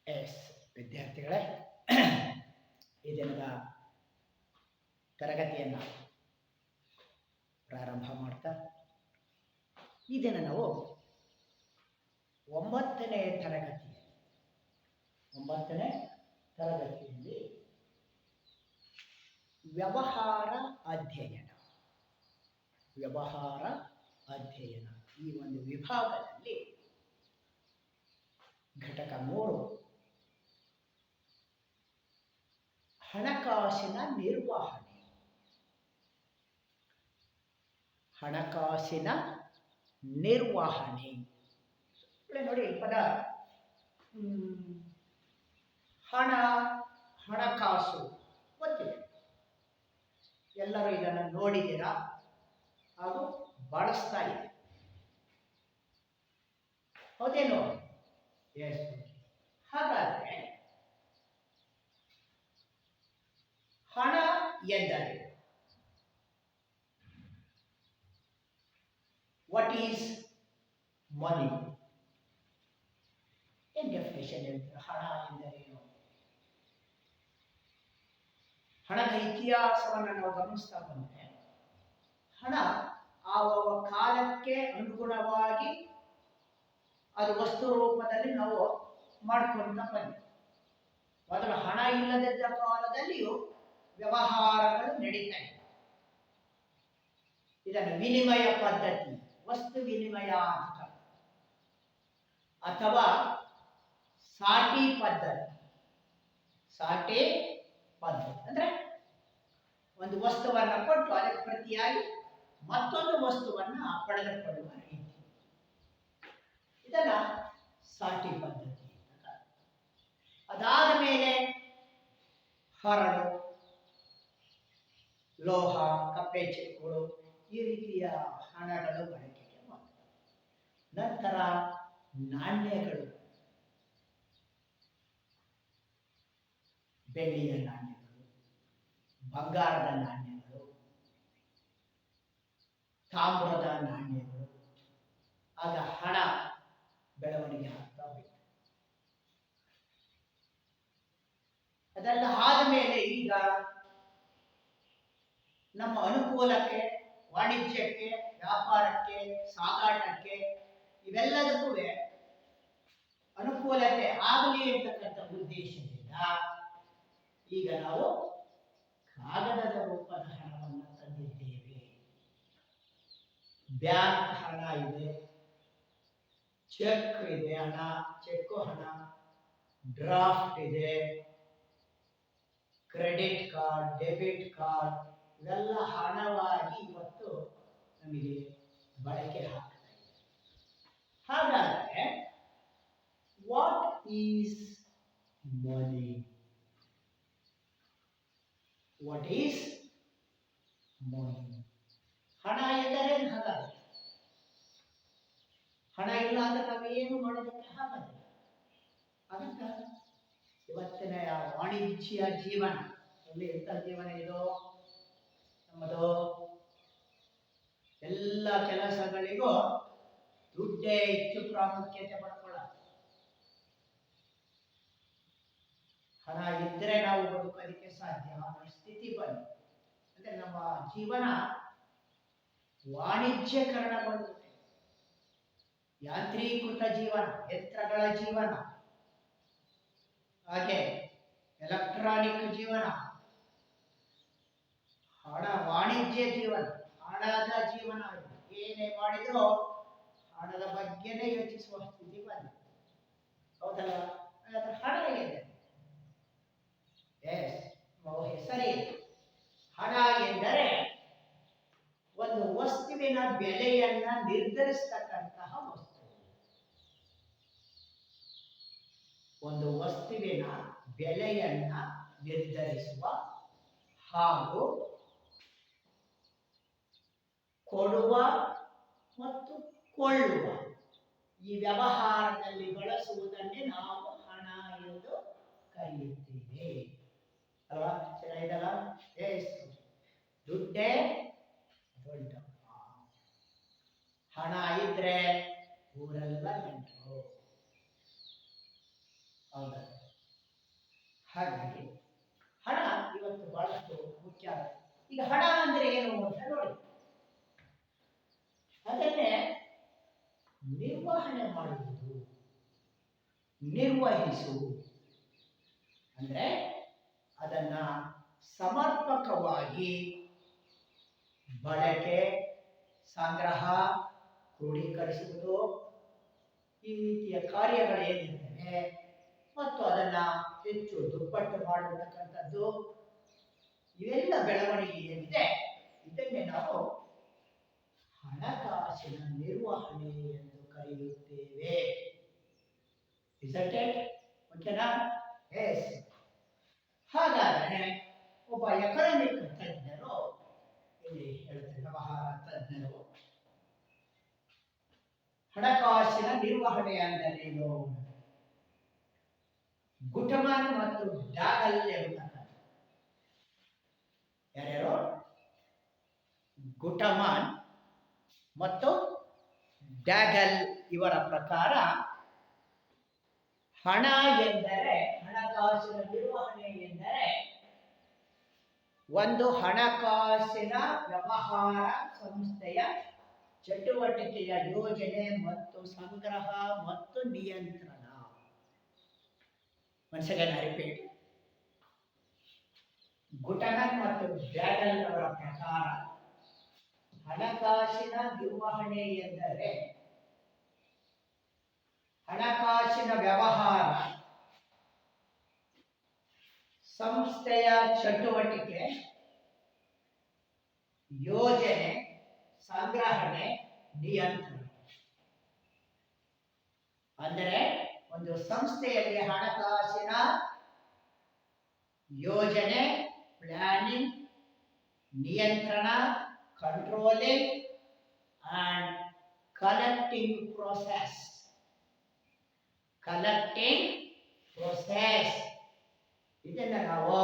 S ವಿದ್ಯಾರ್ಥಿಗಳೇ, ಈ ದಿನದ ತರಗತಿಯನ್ನು ಪ್ರಾರಂಭ ಮಾಡ್ತಾ ಈ ದಿನ ನಾವು 9ನೇ ತರಗತಿಯಲ್ಲಿ ವ್ಯವಹಾರ ಅಧ್ಯಯನ ಈ ಒಂದು ವಿಭಾಗದಲ್ಲಿ ಘಟಕ 3 ಹಣಕಾಸಿನ ನಿರ್ವಹಣೆ ನೋಡಿ. ಪದ ಹಣಕಾಸು ಗೊತ್ತಿದೆ, ಎಲ್ಲರೂ ಇದನ್ನು ನೋಡಿದ್ದೀರಾ ಹಾಗೂ ಬಳಸ್ತಾ ಇದೆ, ಹೌದೇನೋ? ಎಸ್. ಹಾಗಾದರೆ ಹಣ ಎಂದರೆ ವಾಟ್ ಈಸ್ ಮನಿ? ಏನ್ ಡೆಫಿನೇಷನ್ ಹೇಳ್ತಾರೆ? ಹಣ ಎಂದರೇನು? ಹಣದ ಇತಿಹಾಸವನ್ನು ನಾವು ಗಮನಿಸ್ತಾ ಬಂದರೆ ಹಣ ಆವ ಕಾಲಕ್ಕೆ ಅನುಗುಣವಾಗಿ ಅದು ವಸ್ತು ರೂಪದಲ್ಲಿ ನಾವು ಮಾಡ್ಕೊಂತ ಬಂದ. ಮೊದಲು ಹಣ ಇಲ್ಲದಿದ್ದ ಕಾಲದಲ್ಲಿಯೂ ವ್ಯವಹಾರಗಳು ನಡೀತಾ ಇದೆ. ಇದನ್ನು ವಿನಿಮಯ ಪದ್ಧತಿ, ವಸ್ತು ವಿನಿಮಯ ಅಂತ, ಅಥವಾ ಸಾಟಿ ಪದ್ಧತಿ ಅಂದ್ರೆ ಒಂದು ವಸ್ತುವನ್ನು ಕೊಟ್ಟು ಅದಕ್ಕೆ ಪ್ರತಿಯಾಗಿ ಮತ್ತೊಂದು ವಸ್ತುವನ್ನು ಪಡೆದುಕೊಳ್ಳುವ ರೀತಿ, ಇದನ್ನ ಸಾಟಿ ಪದ್ಧತಿ ಅಂತ. ಅದಾದ ಮೇಲೆ ಹರಳು, ಲೋಹ, ಕಪ್ಪೆ ಚಿಪ್ಪುಗಳು ಈ ರೀತಿಯ ಹಣಗಳು ಬಳಕೆಗೆ ಬಂದವು. ನಂತರ ನಾಣ್ಯಗಳು, ಬೆಳ್ಳಿಯ ನಾಣ್ಯಗಳು, ಬಂಗಾರದ ನಾಣ್ಯಗಳು, ತಾಮ್ರದ ನಾಣ್ಯಗಳು, ಆಗ ಹಣ ಬೆಳವಣಿಗೆ ಆಗ್ತಾ ಹೋಯಿತು. ಅದೆಲ್ಲ ಆದ ಮೇಲೆ ಈಗ ನಮ್ಮ ಅನುಕೂಲಕ್ಕೆ, ವಾಣಿಜ್ಯಕ್ಕೆ, ವ್ಯಾಪಾರಕ್ಕೆ, ಸಾಗಾಟಕ್ಕೆ ಇವೆಲ್ಲದಕ್ಕೂ ಅನುಕೂಲತೆ ಆಗಲಿ ಅಂತಕ್ಕಂಥ ಉದ್ದೇಶದಿಂದ ಈಗ ನಾವು ಕಾಗದದ ರೂಪದ ಹಣವನ್ನು ತಂದಿದ್ದೇವೆ. ಬ್ಯಾಂಕ್ ಹಣ ಇದೆ, ಚೆಕ್ ಇದೆ, ಚೆಕ್ ಹಣ, ಡ್ರಾಫ್ಟ್ ಇದೆ, ಕ್ರೆಡಿಟ್ ಕಾರ್ಡ್, ಡೆಬಿಟ್ ಕಾರ್ಡ್, ಇವೆಲ್ಲ ಹಣವಾಗಿ ಇವತ್ತು ನಮಗೆ ಬಳಕೆ ಆಗ್ತಾ ಇದೆ. ಹಾಗಾದರೆ ವಾಟ್ ಈಸ್ ಮನಿ? ಹಣ ಎಂದರೆ ಹಾಗಾದ್ರೆ ಹಣ ಇಲ್ಲ ಅಂದ್ರೆ ನಾವೇನು ಮಾಡೋದಕ್ಕೆ ಆಗೋದಿಲ್ಲ. ಅದಕ್ಕೆ ಇವತ್ತಿನ ವಾಣಿಜ್ಯ ಜೀವನ ಎಂಥ ಜೀವನ ಇದು ನಮ್ಮದು? ಎಲ್ಲ ಕೆಲಸಗಳಿಗೂ ದುಡ್ಡೇ ಹೆಚ್ಚು ಪ್ರಾಮುಖ್ಯತೆ ಪಡ್ಕೊಳ್ಳೋದು. ಹಣ ಇದ್ರೆ ನಾವು ಬದುಕೋದಕ್ಕೆ ಸಾಧ್ಯ ಅನ್ನೋ ಸ್ಥಿತಿ ಬಂದು, ಅಂದ್ರೆ ನಮ್ಮ ಜೀವನ ವಾಣಿಜ್ಯಕರಣಗೊಂಡಿದೆ. ಯಾಂತ್ರೀಕೃತ ಜೀವನ, ಯಂತ್ರಗಳ ಜೀವನ, ಹಾಗೆ ಎಲೆಕ್ಟ್ರಾನಿಕ್ ಜೀವನ, ಹಣ ವಾಣಿಜ್ಯ ಜೀವನ, ಹಣದ ಜೀವನ. ಏನೇ ಮಾಡಿದ್ರು ಹಣದ ಬಗ್ಗೆನೇ ಯೋಚಿಸುವ ಸ್ಥಿತಿ ಬಂದಿದೆ, ಹೌದಲ್ಲ? ಹಾಗಾದ್ರೆ ಹಣ ಎಂದರೆ ಹೆಸರೇ ಹಣ ಎಂದರೆ ಒಂದು ವಸ್ತುವಿನ ಬೆಲೆಯನ್ನ ನಿರ್ಧರಿಸತಕ್ಕಂತಹ ವಸ್ತು. ಒಂದು ವಸ್ತುವಿನ ಬೆಲೆಯನ್ನ ನಿರ್ಧರಿಸುವ ಹಾಗೂ ಕೊಡುವ ಮತ್ತು ಕೊಳ್ಳುವ ಈ ವ್ಯವಹಾರದಲ್ಲಿ ಬಳಸುವುದನ್ನೇ ನಾವು ಹಣ ಎಂದು ಕರೆಯುತ್ತೇವೆ ಅಲ್ವಾ? ಚೆನ್ನಾಗಿದಲ್ಲ? ದುಡ್ಡೇ ದೊಡ್ಡಪ್ಪ. ಹಣ ಇದ್ರೆ ಊರೆಲ್ಲ ನೆಂಟರು, ಹೌದಾ? ಹಾಗಾಗಿ ಹಣ ಇವತ್ತು ಬಹಳಷ್ಟು ಮುಖ್ಯ ಆಗುತ್ತೆ. ಈಗ ಹಣ ಅಂದ್ರೆ ಏನು ಅಂತ ನೋಡಿ, ಅದನ್ನೇ ನಿರ್ವಹಣೆ ಮಾಡುವುದು, ನಿರ್ವಹಿಸುವುದು ಅಂದ್ರೆ ಅದನ್ನ ಸಮರ್ಪಕವಾಗಿ ಬಳಕೆ, ಸಂಗ್ರಹ, ಕ್ರೋಢೀಕರಿಸುವುದು, ಈ ರೀತಿಯ ಕಾರ್ಯಗಳೇನಿರ್ತವೆ ಮತ್ತು ಅದನ್ನ ಹೆಚ್ಚು ದುಪ್ಪಟ್ಟು ಮಾಡತಕ್ಕಂಥದ್ದು, ಇವೆಲ್ಲ ಬೆಳವಣಿಗೆ ಏನಿದೆ ಇದನ್ನೇ ನಾವು ಹಣಕಾಸಿನ ನಿರ್ವಹಣೆ ಎಂದು ಕರೆಯುತ್ತೇವೆ. ಓಕೆನಾ? ಎಸ್. ಹಾಗಾದರೆ ಒಬ್ಬ ಎಕನಾಮಿಕ್ ತಜ್ಞರು ಇಲ್ಲಿ ಹೇಳ್ತಾರೆ, ವ್ಯವಹಾರ ತಜ್ಞರು ಹಣಕಾಸಿನ ನಿರ್ವಹಣೆ ಅಂದರೇನು? ಗುಟಮನ್ ಮತ್ತು ಡಾಗಲ್ ಎಂಬ ಯಾರ್ಯಾರು? ಗುಟಮನ್ ಮತ್ತು ಡ್ಯಾಗಲ್ ಇವರ ಪ್ರಕಾರ ಹಣ ಎಂದರೆ, ಹಣಕಾಸಿನ ನಿರ್ವಹಣೆ ಎಂದರೆ ಒಂದು ಹಣಕಾಸಿನ ವ್ಯವಹಾರ ಸಂಸ್ಥೆಯ ಚಟುವಟಿಕೆಯ ಯೋಜನೆ ಮತ್ತು ಸಂಗ್ರಹ ಮತ್ತು ನಿಯಂತ್ರಣ. once again I repeat, ಗುಟಮನ್ ಮತ್ತು ಡ್ಯಾಗಲ್ ಅವರ ಪ್ರಕಾರ ಹಣಕಾಸಿನ ನಿರ್ವಹಣೆ ಎಂದರೆ ಹಣಕಾಸಿನ ವ್ಯವಹಾರ ಸಂಸ್ಥೆಯ ಚಟುವಟಿಕೆ, ಯೋಜನೆ, ಸಂಗ್ರಹಣೆ, ನಿಯಂತ್ರಣ. ಅಂದರೆ ಒಂದು ಸಂಸ್ಥೆಯಲ್ಲಿ ಹಣಕಾಸಿನ ಯೋಜನೆ, ಪ್ಲಾನಿಂಗ್, ನಿಯಂತ್ರಣ, ಕಂಟ್ರೋಲಿಂಗ್ ಅಂಡ್ ಕಲೆಕ್ಟಿಂಗ್ ಪ್ರೋಸೆಸ್. ಇದನ್ನ ನಾವು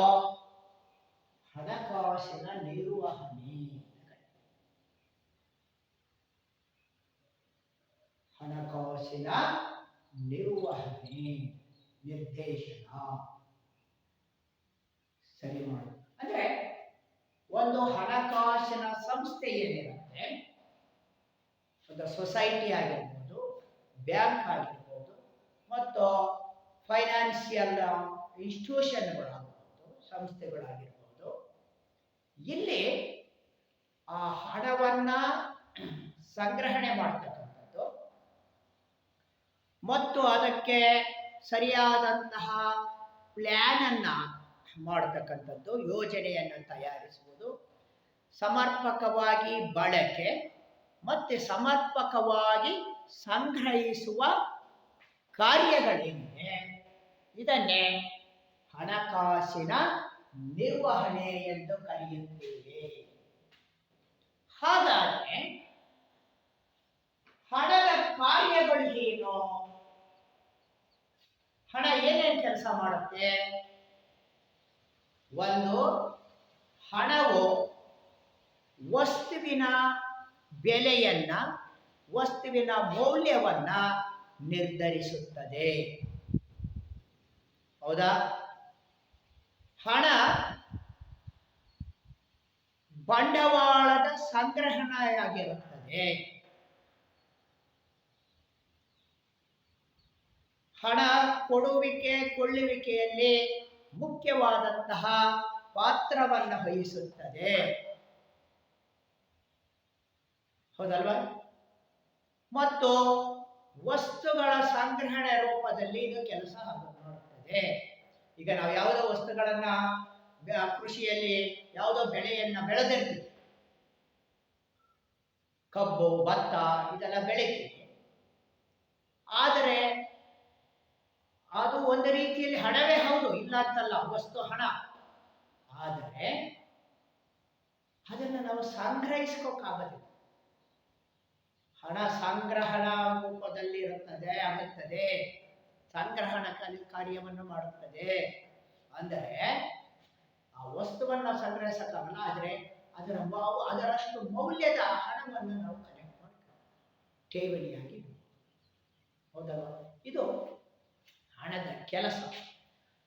ಹಣಕಾಸಿನ ನಿರ್ವಹಣೆ, ಹಣಕಾಸಿನ ನಿರ್ವಹಣೆ, ನಿರ್ದೇಶನ ಸರಿ ಮಾಡು. ಅಂದ್ರೆ ಒಂದು ಹಣಕಾಸಿನ ಸಂಸ್ಥೆ ಏನಿರುತ್ತೆ, ಒಂದು ಸೊಸೈಟಿ ಆಗಿರ್ಬೋದು, ಬ್ಯಾಂಕ್ ಆಗಿರ್ಬೋದು, ಮತ್ತು ಫೈನಾನ್ಸಿಯಲ್ ಇನ್ಸ್ಟಿಟ್ಯೂಷನ್ಗಳಾಗಿರ್ಬೋದು, ಸಂಸ್ಥೆಗಳಾಗಿರ್ಬೋದು, ಇಲ್ಲಿ ಆ ಹಣವನ್ನ ಸಂಗ್ರಹಣೆ ಮಾಡ್ತಕ್ಕಂಥದ್ದು ಮತ್ತು ಅದಕ್ಕೆ ಸರಿಯಾದಂತಹ ಪ್ಲಾನ್ ಅನ್ನ ಮಾಡತಕ್ಕಂಥದ್ದು, ಯೋಜನೆಯನ್ನು ತಯಾರಿಸುವುದು, ಸಮರ್ಪಕವಾಗಿ ಬಳಕೆ ಮತ್ತೆ ಸಮರ್ಪಕವಾಗಿ ಸಂಗ್ರಹಿಸುವ ಕಾರ್ಯಗಳೇನಿದೆ ಇದನ್ನೇ ಹಣಕಾಸಿನ ನಿರ್ವಹಣೆ ಎಂದು ಕರೆಯುತ್ತೇವೆ. ಹಾಗಾದರೆ ಹಣದ ಕಾರ್ಯಗಳು ಏನು? ಹಣ ಏನೇನು ಕೆಲಸ ಮಾಡುತ್ತೆ? ಒಂದು, ಹಣವು ವಸ್ತುವಿನ ಬೆಲೆಯನ್ನ, ವಸ್ತುವಿನ ಮೌಲ್ಯವನ್ನ ನಿರ್ಧರಿಸುತ್ತದೆ. ಹೌದಾ? ಹಣ ಬಂಡವಾಳದ ಸಂಗ್ರಹಣೆಯಾಗಿರುತ್ತದೆ. ಹಣ ಕೊಡುವಿಕೆ ಕೊಳ್ಳುವಿಕೆಯಲ್ಲಿ ಮುಖ್ಯವಾದಂತಹ ಪಾತ್ರವನ್ನು ವಹಿಸುತ್ತದೆ. ಹೌದಲ್ವಾ? ಮತ್ತು ವಸ್ತುಗಳ ಸಂಗ್ರಹಣೆ ರೂಪದಲ್ಲಿ ಇದು ಕೆಲಸ ಮಾಡುತ್ತದೆ. ಈಗ ನಾವು ಯಾವುದೋ ವಸ್ತುಗಳನ್ನ ಕೃಷಿಯಲ್ಲಿ ಯಾವುದೋ ಬೆಳೆಯನ್ನ ಬೆಳೆದಿರ್ತೀವಿ, ಕಬ್ಬು, ಭತ್ತ ಇದೆಲ್ಲ ಬೆಳಿತೀವಿ. ಆದರೆ ಅದು ಒಂದು ರೀತಿಯಲ್ಲಿ ಹಣವೇ ಹೌದು, ಇಲ್ಲ ಅಂತಲ್ಲ, ವಸ್ತು ಹಣ. ಆದರೆ ಅದನ್ನು ನಾವು ಸಂಗ್ರಹಿಸ್ಕೋಕ್ಕಾಗಲ್ಲ. ಹಣ ಸಂಗ್ರಹಣ ರೂಪದಲ್ಲಿ ಆಗುತ್ತದೆ, ಸಂಗ್ರಹಣ ಕಾರ್ಯವನ್ನು ಮಾಡುತ್ತದೆ. ಅಂದರೆ ಆ ವಸ್ತುವನ್ನು ಸಂಗ್ರಹಿಸಕ್ಕಾಗಲ್ಲ, ಆದರೆ ಅದರಷ್ಟು ಮೌಲ್ಯದ ಹಣವನ್ನು ನಾವು ಕಲೆಕ್ಟ್ ಮಾಡ್ತೀವಿ, ಠೇವಣಿಯಾಗಿ. ಹೌದಲ್ವ? ಇದು ಹಣದ ಕೆಲಸ.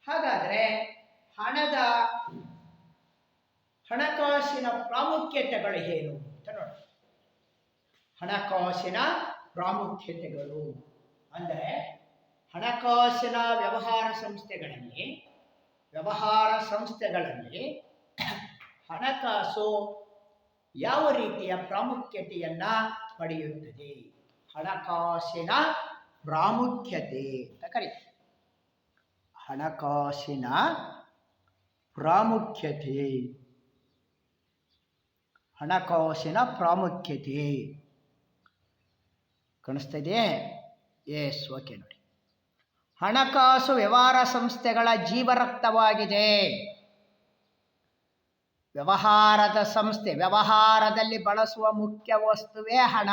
ಹಾಗಾದರೆ ಹಣಕಾಸಿನ ಪ್ರಾಮುಖ್ಯತೆಗಳು ಏನು ಅಂತ ನೋಡಿ. ಹಣಕಾಸಿನ ಪ್ರಾಮುಖ್ಯತೆಗಳು ಅಂದರೆ ಹಣಕಾಸಿನ ವ್ಯವಹಾರ ಸಂಸ್ಥೆಗಳಲ್ಲಿ ಹಣಕಾಸು ಯಾವ ರೀತಿಯ ಪ್ರಾಮುಖ್ಯತೆಯನ್ನ ಪಡೆಯುತ್ತದೆ? ಹಣಕಾಸಿನ ಪ್ರಾಮುಖ್ಯತೆ ಅಂತ ಕರೀತಾರೆ. ಹಣಕಾಸಿನ ಪ್ರಾಮುಖ್ಯತೆ ಕಾಣಿಸ್ತಾ ಇದೆಯೇ? Yes, okay. ನೋಡಿ, ಹಣಕಾಸು ವ್ಯವಹಾರ ಸಂಸ್ಥೆಗಳ ಜೀವರಕ್ತವಾಗಿದೆ. ವ್ಯವಹಾರದಲ್ಲಿ ಬಳಸುವ ಮುಖ್ಯ ವಸ್ತುವೇ ಹಣ.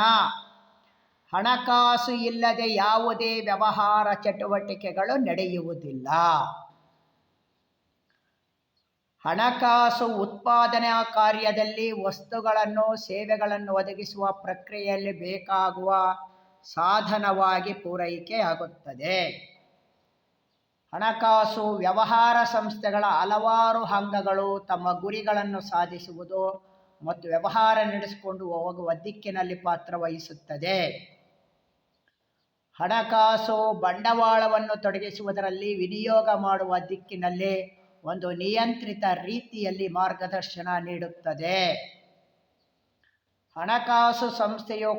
ಹಣಕಾಸು ಇಲ್ಲದೆ ಯಾವುದೇ ವ್ಯವಹಾರ ಚಟುವಟಿಕೆಗಳು ನಡೆಯುವುದಿಲ್ಲ. ಹಣಕಾಸು ಉತ್ಪಾದನಾ ಕಾರ್ಯದಲ್ಲಿ ವಸ್ತುಗಳನ್ನು ಸೇವೆಗಳನ್ನು ಒದಗಿಸುವ ಪ್ರಕ್ರಿಯೆಯಲ್ಲಿ ಬೇಕಾಗುವ ಸಾಧನವಾಗಿ ಪೂರೈಕೆಯಾಗುತ್ತದೆ. ಹಣಕಾಸು ವ್ಯವಹಾರ ಸಂಸ್ಥೆಗಳ ಹಲವಾರು ಅಂಗಗಳು ತಮ್ಮ ಗುರಿಗಳನ್ನು ಸಾಧಿಸುವುದು ಮತ್ತು ವ್ಯವಹಾರ ನಡೆಸಿಕೊಂಡು ಹೋಗುವ ದಿಕ್ಕಿನಲ್ಲಿ ಪಾತ್ರ ವಹಿಸುತ್ತದೆ. ಹಣಕಾಸು ಬಂಡವಾಳವನ್ನು ತೊಡಗಿಸುವುದರಲ್ಲಿ ವಿನಿಯೋಗ ಮಾಡುವ ದಿಕ್ಕಿನಲ್ಲಿ ಒಂದು ನಿಯಂತ್ರಿತ ರೀತಿಯಲ್ಲಿ ಮಾರ್ಗದರ್ಶನ ನೀಡುತ್ತದೆ. ಹಣಕಾಸು ಸಂಸ್ಥೆಯು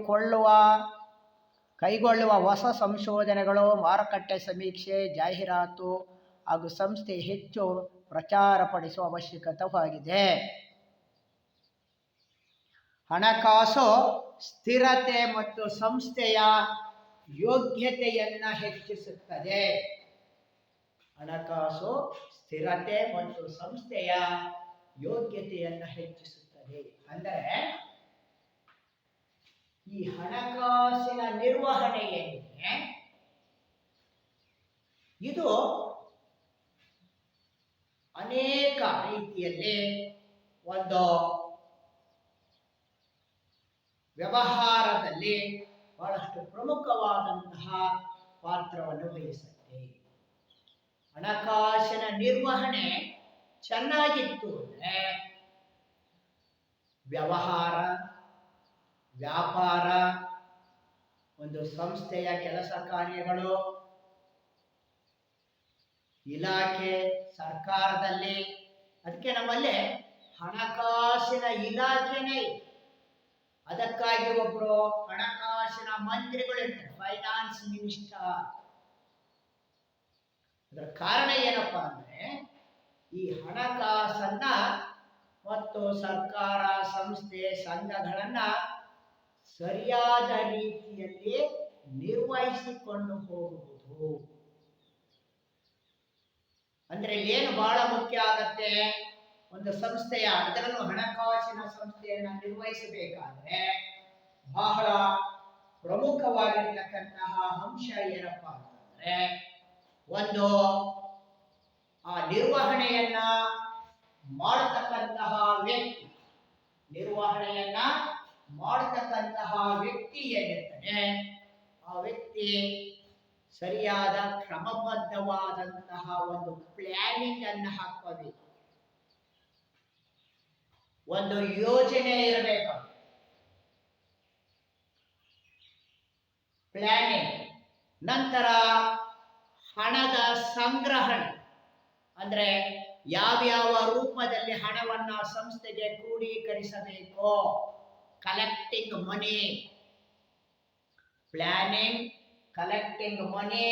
ಕೈಗೊಳ್ಳುವ ಹೊಸ ಸಂಶೋಧನೆಗಳು, ಮಾರುಕಟ್ಟೆ ಸಮೀಕ್ಷೆ, ಜಾಹೀರಾತು ಹಾಗೂ ಸಂಸ್ಥೆ ಹೆಚ್ಚು ಪ್ರಚಾರಪಡಿಸುವ ಅವಶ್ಯಕತೆಯಾಗಿದೆ. ಹಣಕಾಸು ಸ್ಥಿರತೆ ಮತ್ತು ಸಂಸ್ಥೆಯ ಯೋಗ್ಯತೆಯನ್ನು ಹೆಚ್ಚಿಸುತ್ತದೆ. ಹಣಕಾಸು ಸ್ಥಿರತೆ ಮತ್ತು ಸಂಸ್ಥೆಯ ಯೋಗ್ಯತೆಯನ್ನು ಹೆಚ್ಚಿಸುತ್ತದೆ. ಅಂದರೆ ಈ ಹಣಕಾಸಿನ ನಿರ್ವಹಣೆ ಏನಿದೆ ಇದು ಅನೇಕ ರೀತಿಯಲ್ಲಿ ಒಂದು ವ್ಯವಹಾರದಲ್ಲಿ ಬಹಳಷ್ಟು ಪ್ರಮುಖವಾದಂತಹ ಪಾತ್ರವನ್ನು ವಹಿಸುತ್ತೆ. ಹಣಕಾಸಿನ ನಿರ್ವಹಣೆ ಚೆನ್ನಾಗಿತ್ತು ಅಂದರೆ ವ್ಯಾಪಾರ, ಒಂದು ಸಂಸ್ಥೆಯ ಕೆಲಸ ಕಾರ್ಯಗಳು, ಇಲಾಖೆ, ಸರ್ಕಾರದಲ್ಲಿ, ಅದಕ್ಕೆ ನಮ್ಮಲ್ಲಿ ಹಣಕಾಸಿನ ಇಲಾಖೆನೇ ಇದೆ. ಅದಕ್ಕಾಗಿ ಒಬ್ಬರು ಹಣಕಾಸಿನ ಮಂತ್ರಿಗಳಿರ್ತಾರೆ, ಫೈನಾನ್ಸ್ ಮಿನಿಸ್ಟರ್. ಅದರ ಕಾರಣ ಏನಪ್ಪಾ ಅಂದ್ರೆ ಈ ಹಣಕಾಸನ್ನ ಮತ್ತು ಸರ್ಕಾರ, ಸಂಸ್ಥೆ, ಸಂಘಗಳನ್ನ ಸರಿಯಾದ ರೀತಿಯಲ್ಲಿ ನಿರ್ವಹಿಸಿಕೊಂಡು ಹೋಗುವುದು. ಅಂದ್ರೆ ಏನು ಬಹಳ ಮುಖ್ಯ ಆಗತ್ತೆ? ಒಂದು ಸಂಸ್ಥೆಯ, ಅದರಲ್ಲೂ ಹಣಕಾಸಿನ ಸಂಸ್ಥೆಯನ್ನ ನಿರ್ವಹಿಸಬೇಕಾದ್ರೆ ಬಹಳ ಪ್ರಮುಖವಾಗಿರ್ತಕ್ಕಂತಹ ಅಂಶ ಏನಪ್ಪಾ ಅಂತಂದ್ರೆ ಒಂದು ಆ ನಿರ್ವಹಣೆಯನ್ನ ಮಾಡತಕ್ಕಂತಹ ವ್ಯಕ್ತಿ ಏನಿರ್ತಾನೆ ಆ ವ್ಯಕ್ತಿ ಸರಿಯಾದ ಕ್ರಮಬದ್ಧವಾದಂತಹ ಒಂದು ಪ್ಲಾನಿಂಗ್ ಅನ್ನು ಹಾಕಬೇಕು. ಒಂದು ಯೋಜನೆ ಇರಬೇಕು. ಪ್ಲಾನಿಂಗ್ ನಂತರ ಹಣದ ಸಂಗ್ರಹಣೆ, ಅಂದ್ರೆ ಯಾವ್ಯಾವ ರೂಪದಲ್ಲಿ ಹಣವನ್ನ ಸಂಸ್ಥೆಗೆ ಕ್ರೋಢೀಕರಿಸಬೇಕು. Collecting money, planning, collecting money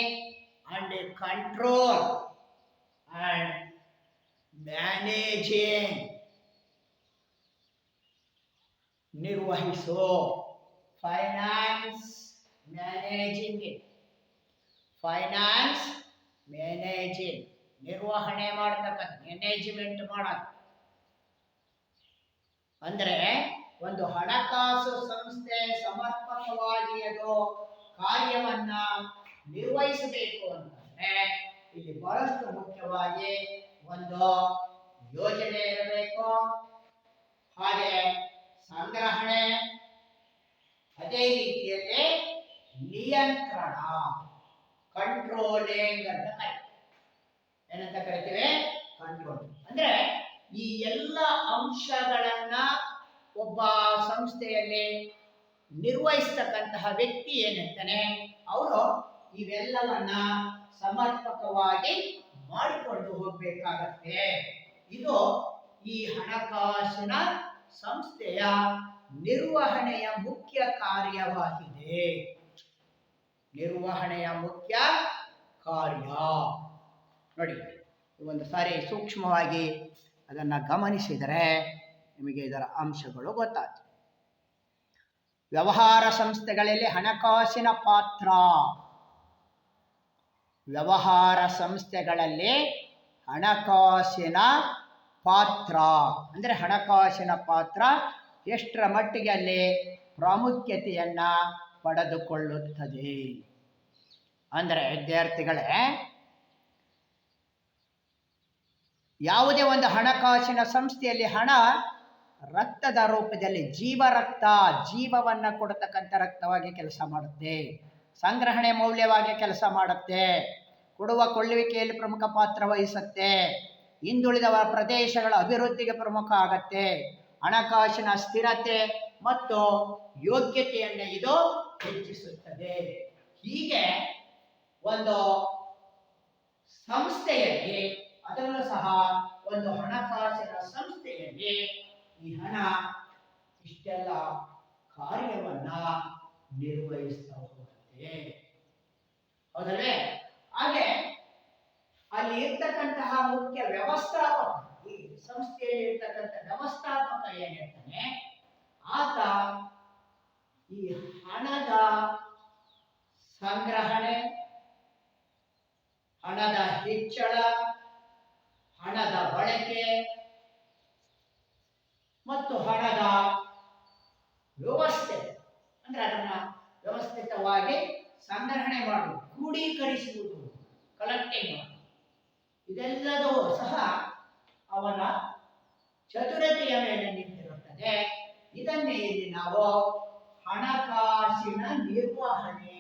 and control and managing, ನಿರ್ವಹಿಸೋ. ಫೈನಾನ್ಸ್ ಮ್ಯಾನೇಜಿಂಗ್ ನಿರ್ವಹಣೆ ಮಾಡತಕ್ಕಂಥ, ಮ್ಯಾನೇಜ್ಮೆಂಟ್ ಮಾಡೋದು. ಅಂದ್ರೆ ಒಂದು ಹಣಕಾಸು ಸಂಸ್ಥೆ ಸಮರ್ಪಕವಾಗಿ ಅದು ಕಾರ್ಯವನ್ನ ನಿರ್ವಹಿಸಬೇಕು ಅಂತಂದ್ರೆ ಇಲ್ಲಿ ಬಹಳಷ್ಟು ಮುಖ್ಯವಾಗಿ ಒಂದು ಯೋಜನೆ ಇರಬೇಕು, ಹಾಗೆ ಸಂಗ್ರಹಣೆ, ಅದೇ ರೀತಿಯಲ್ಲಿ ನಿಯಂತ್ರಣ, ಕಂಟ್ರೋಲಿಂಗ್ ಅಂತ ಏನಂತ ಕರಿತೀವಿ? ಕಂಟ್ರೋಲ್. ಅಂದ್ರೆ ಈ ಎಲ್ಲ ಅಂಶಗಳನ್ನ ಒಬ್ಬ ಸಂಸ್ಥೆಯಲ್ಲಿ ನಿರ್ವಹಿಸ್ತಕ್ಕಂತಹ ವ್ಯಕ್ತಿ ಏನಿರ್ತಾನೆ ಅವರು ಇವೆಲ್ಲವನ್ನ ಸಮರ್ಪಕವಾಗಿ ಮಾಡಿಕೊಂಡು ಹೋಗ್ಬೇಕಾಗತ್ತೆ. ಇದು ಈ ಹಣಕಾಸಿನ ಸಂಸ್ಥೆಯ ನಿರ್ವಹಣೆಯ ಮುಖ್ಯ ಕಾರ್ಯವಾಗಿದೆ. ನಿರ್ವಹಣೆಯ ಮುಖ್ಯ ಕಾರ್ಯ ನೋಡಿ, ಒಂದು ಸಾರಿ ಸೂಕ್ಷ್ಮವಾಗಿ ಅದನ್ನು ಗಮನಿಸಿದರೆ ನಿಮಗೆ ಇದರ ಅಂಶಗಳು ಗೊತ್ತಾಗ್ತದೆ. ವ್ಯವಹಾರ ಸಂಸ್ಥೆಗಳಲ್ಲಿ ಹಣಕಾಸಿನ ಪಾತ್ರ. ವ್ಯವಹಾರ ಸಂಸ್ಥೆಗಳಲ್ಲಿ ಹಣಕಾಸಿನ ಪಾತ್ರ ಅಂದರೆ ಹಣಕಾಸಿನ ಪಾತ್ರ ಎಷ್ಟರ ಮಟ್ಟಿಗೆ ಅಲ್ಲಿ ಪ್ರಾಮುಖ್ಯತೆಯನ್ನ ಪಡೆದುಕೊಳ್ಳುತ್ತದೆ ಅಂದರೆ ವಿದ್ಯಾರ್ಥಿಗಳೇ, ಯಾವುದೇ ಒಂದು ಹಣಕಾಸಿನ ಸಂಸ್ಥೆಯಲ್ಲಿ ಹಣ ರಕ್ತದ ರೂಪದಲ್ಲಿ ಜೀವರಕ್ತ, ಜೀವವನ್ನು ಕೊಡತಕ್ಕಂಥ ರಕ್ತವಾಗಿ ಕೆಲಸ ಮಾಡುತ್ತೆ. ಸಂಗ್ರಹಣೆ ಮೌಲ್ಯವಾಗಿ ಕೆಲಸ ಮಾಡುತ್ತೆ. ಕೊಡುವ ಕೊಳ್ಳುವಿಕೆಯಲ್ಲಿ ಪ್ರಮುಖ ಪಾತ್ರ ವಹಿಸುತ್ತೆ. ಹಿಂದುಳಿದ ಪ್ರದೇಶಗಳ ಅಭಿವೃದ್ಧಿಗೆ ಪ್ರಮುಖ ಆಗತ್ತೆ. ಹಣಕಾಸಿನ ಸ್ಥಿರತೆ ಮತ್ತು ಯೋಗ್ಯತೆಯನ್ನು ಇದು ಹೆಚ್ಚಿಸುತ್ತದೆ. ಹೀಗೆ ಒಂದು ಸಂಸ್ಥೆಯಲ್ಲಿ, ಅದರಲ್ಲೂ ಸಹ ಒಂದು ಹಣಕಾಸಿನ ಸಂಸ್ಥೆಯಲ್ಲಿ ಈ ಹಣ ಇಷ್ಟೆಲ್ಲ ಕಾರ್ಯವನ್ನ ನಿರ್ವಹಿಸ್ತಾ ಹೋಗುತ್ತೆ. ಹೌದಲ್ವೇ? ಹಾಗೆ ಅಲ್ಲಿ ಇರ್ತಕ್ಕಂತಹ ಮುಖ್ಯ ವ್ಯವಸ್ಥಾಪಕ, ಈ ಸಂಸ್ಥೆಯಲ್ಲಿ ಇರ್ತಕ್ಕಂಥ ವ್ಯವಸ್ಥಾಪಕ ಏನಿರ್ತಾನೆ ಆತ ಈ ಹಣದ ಸಂಗ್ರಹಣೆ, ಹಣದ ಹೆಚ್ಚಳ, ಹಣದ ಬಳಕೆ ಮತ್ತು ಹಣದ ವ್ಯವಸ್ಥೆ ಅಂದ್ರೆ ಅದನ್ನ ವ್ಯವಸ್ಥಿತವಾಗಿ ಸಂಗ್ರಹಣೆ ಮಾಡುವುದು, ಕ್ರೋಢೀಕರಿಸುವುದು, ಕಲೆಕ್ಟಿಂಗ್ ಮಾಡುವುದು, ಇದೆಲ್ಲದೂ ಸಹ ಅವನ ಚತುರತೆಯ ಮೇಲೆ ನಿಂತಿರುತ್ತದೆ. ಇದನ್ನೇ ಇಲ್ಲಿ ನಾವು ಹಣಕಾಸಿನ ನಿರ್ವಹಣೆ,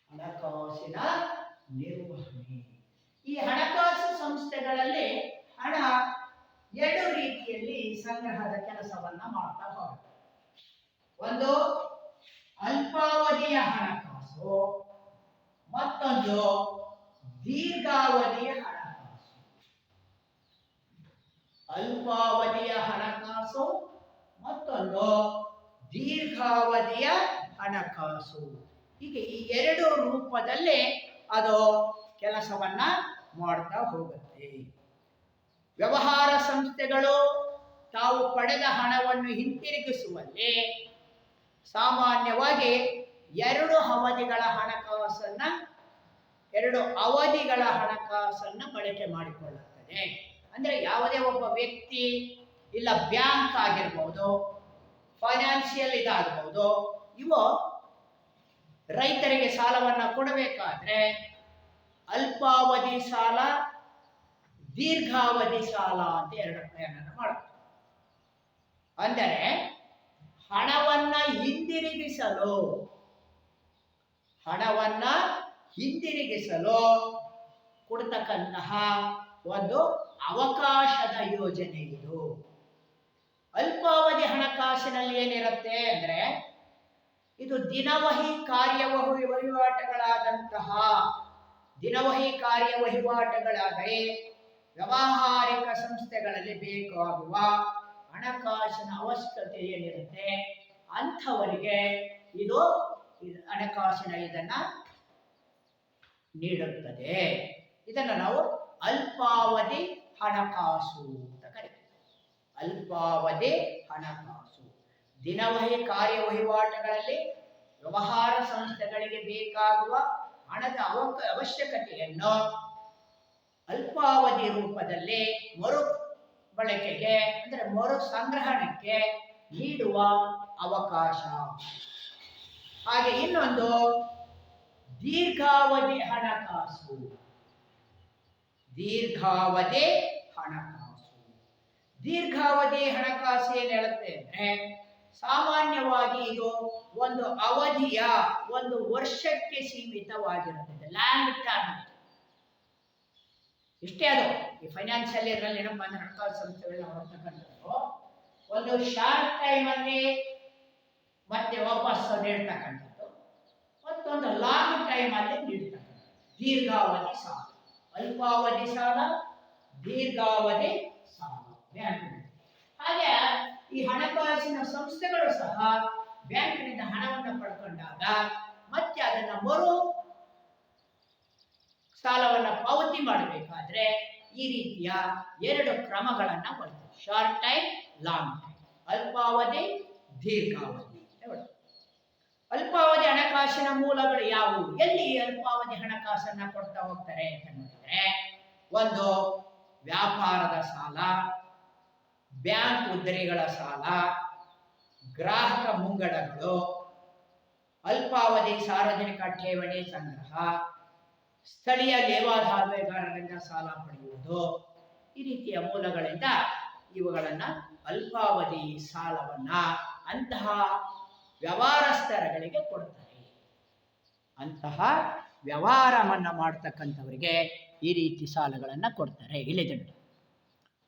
ಹಣಕಾಸಿನ ನಿರ್ವಹಣೆ. ಈ ಹಣಕಾಸು ಸಂಸ್ಥೆಗಳಲ್ಲಿ ಹಣ ಎರಡು ರೀತಿಯಲ್ಲಿ ಸಂಗ್ರಹದ ಕೆಲಸವನ್ನ ಮಾಡ್ತಾ ಹೋಗುತ್ತೆ. ಒಂದು ಅಲ್ಪಾವಧಿಯ ಹಣಕಾಸು, ಮತ್ತೊಂದು ದೀರ್ಘಾವಧಿಯ ಹಣಕಾಸು. ಅಲ್ಪಾವಧಿಯ ಹಣಕಾಸು ಮತ್ತೊಂದು ದೀರ್ಘಾವಧಿಯ ಹಣಕಾಸು. ಹೀಗೆ ಈ ಎರಡು ರೂಪದಲ್ಲಿ ಅದು ಕೆಲಸವನ್ನ ಮಾಡ್ತಾ ಹೋಗುತ್ತೆ. ವ್ಯವಹಾರ ಸಂಸ್ಥೆಗಳು ತಾವು ಪಡೆದ ಹಣವನ್ನು ಹಿಂತಿರುಗಿಸುವಲ್ಲಿ ಸಾಮಾನ್ಯವಾಗಿ ಎರಡು ಅವಧಿಗಳ ಹಣಕಾಸನ್ನ ಬಳಕೆ ಮಾಡಿಕೊಳ್ಳುತ್ತದೆ. ಅಂದ್ರೆ ಯಾವುದೇ ಒಬ್ಬ ವ್ಯಕ್ತಿ ಇಲ್ಲ ಬ್ಯಾಂಕ್ ಆಗಿರ್ಬೋದು, ಫೈನಾನ್ಷಿಯಲ್ ಇದಾಗಬಹುದು, ಇವು ರೈತರಿಗೆ ಸಾಲವನ್ನ ಕೊಡಬೇಕಾದ್ರೆ ಅಲ್ಪಾವಧಿ ಸಾಲ, ದೀರ್ಘಾವಧಿ ಸಾಲ ಅಂತ ಎರಡು ಪ್ಲಾನ್ ಮಾಡುತ್ತೆ. ಅಂದರೆ ಹಣವನ್ನ ಹಿಂದಿರುಗಿಸಲು ಕೊಡ್ತಕ್ಕಂತಹ ಒಂದು ಅವಕಾಶದ ಯೋಜನೆ ಇದು. ಅಲ್ಪಾವಧಿ ಹಣಕಾಸಿನಲ್ಲಿ ಏನಿರುತ್ತೆ ಅಂದ್ರೆ ಇದು ದಿನವಹಿ ಕಾರ್ಯವಹಿವಾಟುಗಳಾದರೆ ವ್ಯಾವಹಾರಿಕ ಸಂಸ್ಥೆಗಳಲ್ಲಿ ಬೇಕಾಗುವ ಹಣಕಾಸಿನ ಅವಶ್ಯಕತೆ ಏನಿರುತ್ತೆ ಅಂಥವರಿಗೆ ಇದು ಹಣಕಾಸಿನ ಇದನ್ನ ನೀಡುತ್ತದೆ. ಇದನ್ನು ನಾವು ಅಲ್ಪಾವಧಿ ಹಣಕಾಸು ಅಂತ ಕರೀತೀವಿ. ಅಲ್ಪಾವಧಿ ಹಣಕಾಸು ದಿನವಹಿ ಕಾರ್ಯವಹಿವಾಟುಗಳಲ್ಲಿ ವ್ಯವಹಾರ ಸಂಸ್ಥೆಗಳಿಗೆ ಬೇಕಾಗುವ ಹಣದ ಅವಶ್ಯಕತೆಯನ್ನು ಅಲ್ಪಾವಧಿ ರೂಪದಲ್ಲಿ ಮರು ಬಳಕೆಗೆ ಅಂದರೆ ಮರು ಸಂಗ್ರಹಣಕ್ಕೆ ನೀಡುವ ಅವಕಾಶ. ಹಾಗೆ ಇನ್ನೊಂದು ದೀರ್ಘಾವಧಿ ಹಣಕಾಸು. ದೀರ್ಘಾವಧಿ ಹಣಕಾಸು ಏನ್ ಹೇಳುತ್ತೆ ಅಂದ್ರೆ ಸಾಮಾನ್ಯವಾಗಿ ಇದು ಒಂದು ಅವಧಿಯ, ಒಂದು ವರ್ಷಕ್ಕೆ ಸೀಮಿತವಾಗಿರುತ್ತದೆ. Long term. ಇಷ್ಟೇ ಅದು ಈ ಫೈನಾನ್ಷಿಯಲ್ ಇದರಲ್ಲಿ ಏನಪ್ಪ ಅಂದ್ರೆ ಹಣಕಾಸು ಸಂಸ್ಥೆಗಳನ್ನ ಹೊರತಕ್ಕಂಥದ್ದು ಒಂದು ಶಾರ್ಟ್ ಟೈಮಲ್ಲಿ ಮತ್ತೆ ವಾಪಸ್ ನೀಡ್ತಕ್ಕಂಥದ್ದು, ಮತ್ತೊಂದು ಲಾಂಗ್ ಟೈಮಲ್ಲಿ ನೀಡ್ತಕ್ಕಂಥದ್ದು ದೀರ್ಘಾವಧಿ ಸಾಲ. ಅಲ್ಪಾವಧಿ ಸಾಲ, ದೀರ್ಘಾವಧಿ ಸಾಲ ಬ್ಯಾಂಕ್. ಹಾಗೆ ಈ ಹಣಕಾಸಿನ ಸಂಸ್ಥೆಗಳು ಸಹ ಬ್ಯಾಂಕಿನಿಂದ ಹಣವನ್ನು ಪಡ್ಕೊಂಡಾಗ ಮತ್ತೆ ಅದನ್ನ ಮರು ಸಾಲವನ್ನು ಪಾವತಿ ಮಾಡಬೇಕಾದ್ರೆ ಈ ರೀತಿಯ ಎರಡು ಕ್ರಮಗಳನ್ನ ಬಳಸ್ತಾರೆ: ಶಾರ್ಟ್ ಟೈಮ್, ಲಾಂಗ್ ಟೈಮ್, ಅಲ್ಪಾವಧಿ, ದೀರ್ಘಾವಧಿ. ಅಲ್ಪಾವಧಿ ಹಣಕಾಸಿನ ಮೂಲಗಳು ಯಾವುವು, ಎಲ್ಲಿ ಅಲ್ಪಾವಧಿ ಹಣಕಾಸನ್ನ ಕೊಡ್ತಾ ಹೋಗ್ತಾರೆ ಅಂತ ನೋಡಿದ್ರೆ, ಒಂದು ವ್ಯಾಪಾರದ ಸಾಲ, ಬ್ಯಾಂಕ್ ಉದ್ದರಿಗಳ ಸಾಲ, ಗ್ರಾಹಕ ಮುಂಗಡಗಳು, ಅಲ್ಪಾವಧಿ ಸಾರ್ವಜನಿಕ ಠೇವಣಿ ಸಂಗ್ರಹ, ಸ್ಥಳೀಯ ಲೇವಾದೇವಿಗಾರರಿಂದ ಸಾಲ ಪಡೆಯುವುದು. ಈ ರೀತಿಯ ಮೂಲಗಳಿಂದ ಇವುಗಳನ್ನ ಅಲ್ಪಾವಧಿ ಸಾಲವನ್ನ ಅಂತಹ ವ್ಯವಹಾರಸ್ಥರಗಳಿಗೆ ಕೊಡ್ತಾರೆ. ಅಂತಹ ವ್ಯವಹಾರವನ್ನ ಮಾಡ್ತಕ್ಕಂಥವರಿಗೆ ಈ ರೀತಿ ಸಾಲಗಳನ್ನ ಕೊಡ್ತಾರೆ. ಇಲ್ಲಿದೆ ನೋಡಿ,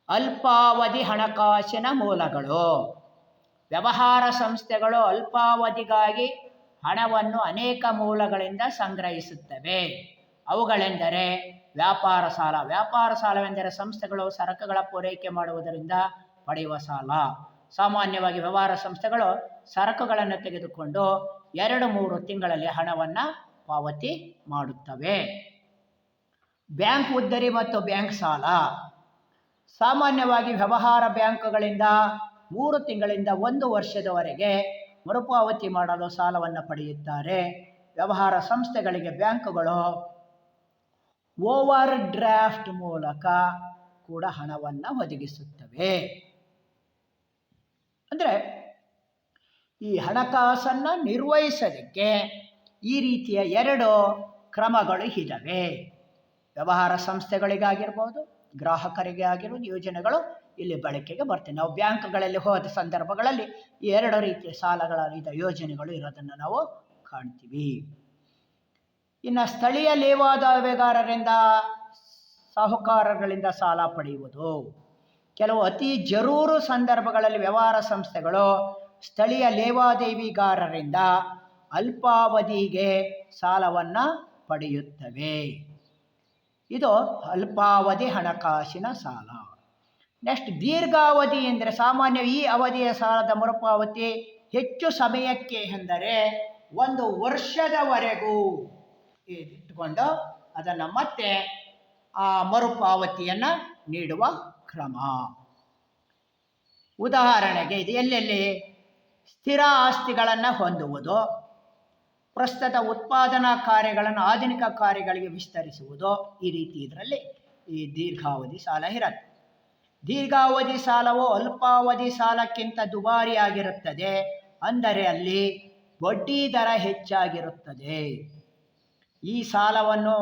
ಅಲ್ಪಾವಧಿ ಹಣಕಾಸಿನ ಮೂಲಗಳು. ವ್ಯವಹಾರ ಸಂಸ್ಥೆಗಳು ಅಲ್ಪಾವಧಿಗಾಗಿ ಹಣವನ್ನು ಅನೇಕ ಮೂಲಗಳಿಂದ ಸಂಗ್ರಹಿಸುತ್ತವೆ. ಅವುಗಳೆಂದರೆ ವ್ಯಾಪಾರ ಸಾಲ. ವ್ಯಾಪಾರ ಸಾಲವೆಂದರೆ ಸಂಸ್ಥೆಗಳು ಸರಕುಗಳ ಪೂರೈಕೆ ಮಾಡುವುದರಿಂದ ಪಡೆಯುವ ಸಾಲ. ಸಾಮಾನ್ಯವಾಗಿ ವ್ಯವಹಾರ ಸಂಸ್ಥೆಗಳು ಸರಕುಗಳನ್ನು ತೆಗೆದುಕೊಂಡು 2-3 ತಿಂಗಳಲ್ಲಿ ಹಣವನ್ನು ಪಾವತಿ ಮಾಡುತ್ತವೆ. ಬ್ಯಾಂಕ್ ಉದ್ದರಿ ಮತ್ತು ಬ್ಯಾಂಕ್ ಸಾಲ. ಸಾಮಾನ್ಯವಾಗಿ ವ್ಯವಹಾರ ಬ್ಯಾಂಕುಗಳಿಂದ 3 ತಿಂಗಳಿಂದ 1 ವರ್ಷದವರೆಗೆ ಮರುಪಾವತಿ ಮಾಡಲು ಸಾಲವನ್ನು ಪಡೆಯುತ್ತಾರೆ. ವ್ಯವಹಾರ ಸಂಸ್ಥೆಗಳಿಗೆ ಬ್ಯಾಂಕುಗಳು ಓವರ್ ಡ್ರಾಫ್ಟ್ ಮೂಲಕ ಕೂಡ ಹಣವನ್ನು ಒದಗಿಸುತ್ತವೆ. ಅಂದರೆ ಈ ಹಣಕಾಸನ್ನು ನಿರ್ವಹಿಸೋದಕ್ಕೆ ಈ ರೀತಿಯ 2 ಕ್ರಮಗಳು ಇದ್ದಾವೆ. ವ್ಯವಹಾರ ಸಂಸ್ಥೆಗಳಿಗಾಗಿರ್ಬೋದು, ಗ್ರಾಹಕರಿಗೆ ಆಗಿರ್ಬೋದು, ಯೋಜನೆಗಳು ಇಲ್ಲಿ ಬಳಕೆಗೆ ಬರ್ತವೆ. ನಾವು ಬ್ಯಾಂಕ್ಗಳಲ್ಲಿ ಹೋದ ಸಂದರ್ಭಗಳಲ್ಲಿ ಈ 2 ರೀತಿಯ ಸಾಲಗಳ ಯೋಜನೆಗಳು ಇರೋದನ್ನು ನಾವು ಕಾಣ್ತೀವಿ. ಇನ್ನು ಸ್ಥಳೀಯ ಲೇವಾದೇವಿಗಾರರಿಂದ, ಸಾಹುಕಾರಗಳಿಂದ ಸಾಲ ಪಡೆಯುವುದು. ಕೆಲವು ಅತಿ ಜರೂರು ಸಂದರ್ಭಗಳಲ್ಲಿ ವ್ಯವಹಾರ ಸಂಸ್ಥೆಗಳು ಸ್ಥಳೀಯ ಲೇವಾದೇವಿಗಾರರಿಂದ ಅಲ್ಪಾವಧಿಗೆ ಸಾಲವನ್ನು ಪಡೆಯುತ್ತವೆ. ಇದು ಅಲ್ಪಾವಧಿ ಹಣಕಾಸಿನ ಸಾಲ. ನೆಕ್ಸ್ಟ್ ದೀರ್ಘಾವಧಿ ಎಂದರೆ ಸಾಮಾನ್ಯ ಈ ಅವಧಿಯ ಸಾಲದ ಮರುಪಾವತಿ ಹೆಚ್ಚು ಸಮಯಕ್ಕೆ ಎಂದರೆ 1 ವರ್ಷದವರೆಗೂ ಇಟ್ಟುಕೊಂಡು ಅದನ್ನು ಮತ್ತೆ ಮರುಪಾವತಿಯನ್ನು ನೀಡುವ ಕ್ರಮ. ಉದಾಹರಣೆಗೆ ಇದು ಎಲ್ಲೆಲ್ಲಿ ಸ್ಥಿರ ಆಸ್ತಿಗಳನ್ನು ಹೊಂದುವುದು, ಪ್ರಸ್ತುತ ಉತ್ಪಾದನಾ ಕಾರ್ಯಗಳನ್ನು ಆಧುನಿಕ ಕಾರ್ಯಗಳಿಗೆ ವಿಸ್ತರಿಸುವುದು. ಈ ರೀತಿ ಇದರಲ್ಲಿ ಈ ದೀರ್ಘಾವಧಿ ಸಾಲ ಇರುತ್ತೆ. ದೀರ್ಘಾವಧಿ ಸಾಲವು ಅಲ್ಪಾವಧಿ ಸಾಲಕ್ಕಿಂತ ದುಬಾರಿಯಾಗಿರುತ್ತದೆ. ಅಂದರೆ ಅಲ್ಲಿ ಬಡ್ಡಿ ದರ ಹೆಚ್ಚಾಗಿರುತ್ತದೆ. ಈ ಸಾಲವನ್ನು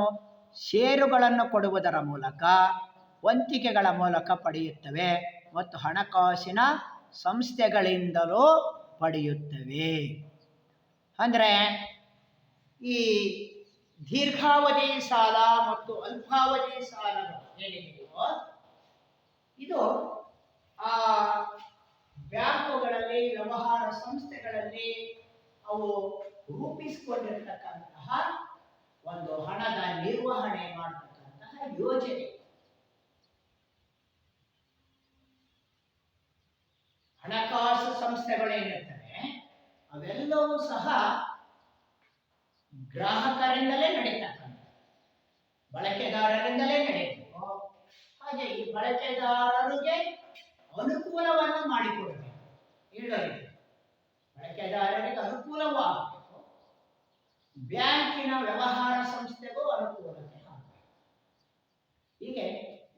ಷೇರುಗಳನ್ನು ಕೊಡುವುದರ ಮೂಲಕ, ವಂತಿಕೆಗಳ ಮೂಲಕ ಪಡೆಯುತ್ತವೆ ಮತ್ತು ಹಣಕಾಸಿನ ಸಂಸ್ಥೆಗಳಿಂದಲೂ ಪಡೆಯುತ್ತವೆ. ಅಂದರೆ ಈ ದೀರ್ಘಾವಧಿ ಸಾಲ ಮತ್ತು ಅಲ್ಪಾವಧಿ ಸಾಲಗಳು ಏನಿದೆಯೋ ಇದು ಆ ಬ್ಯಾಂಕುಗಳಲ್ಲಿ, ವ್ಯವಹಾರ ಸಂಸ್ಥೆಗಳಲ್ಲಿ ಅವು ರೂಪಿಸಿಕೊಂಡಿರ್ತಕ್ಕಂತಹ ಒಂದು ಹಣದ ನಿರ್ವಹಣೆ ಮಾಡತಕ್ಕಂತಹ ಯೋಜನೆ. ಹಣಕಾಸು ಸಂಸ್ಥೆಗಳೇನಿರ್ತವೆ ಅವೆಲ್ಲವೂ ಸಹ ಗ್ರಾಹಕರಿಂದಲೇ ನಡೀತಕ್ಕಂಥ, ಬಳಕೆದಾರರಿಂದಲೇ ನಡೆಯುತ್ತೋ ಹಾಗೆ ಈ ಬಳಕೆದಾರರಿಗೆ ಅನುಕೂಲವನ್ನು ಮಾಡಿಕೊಡಬೇಕು. ಇಳುವರಿ ಬಳಕೆದಾರರಿಗೆ ಅನುಕೂಲವಾಗಬೇಕು, ಬ್ಯಾಂಕಿನ ವ್ಯವಹಾರ ಸಂಸ್ಥೆಗೂ ಅನುಕೂಲತೆ ಆಗಬೇಕು. ಹೀಗೆ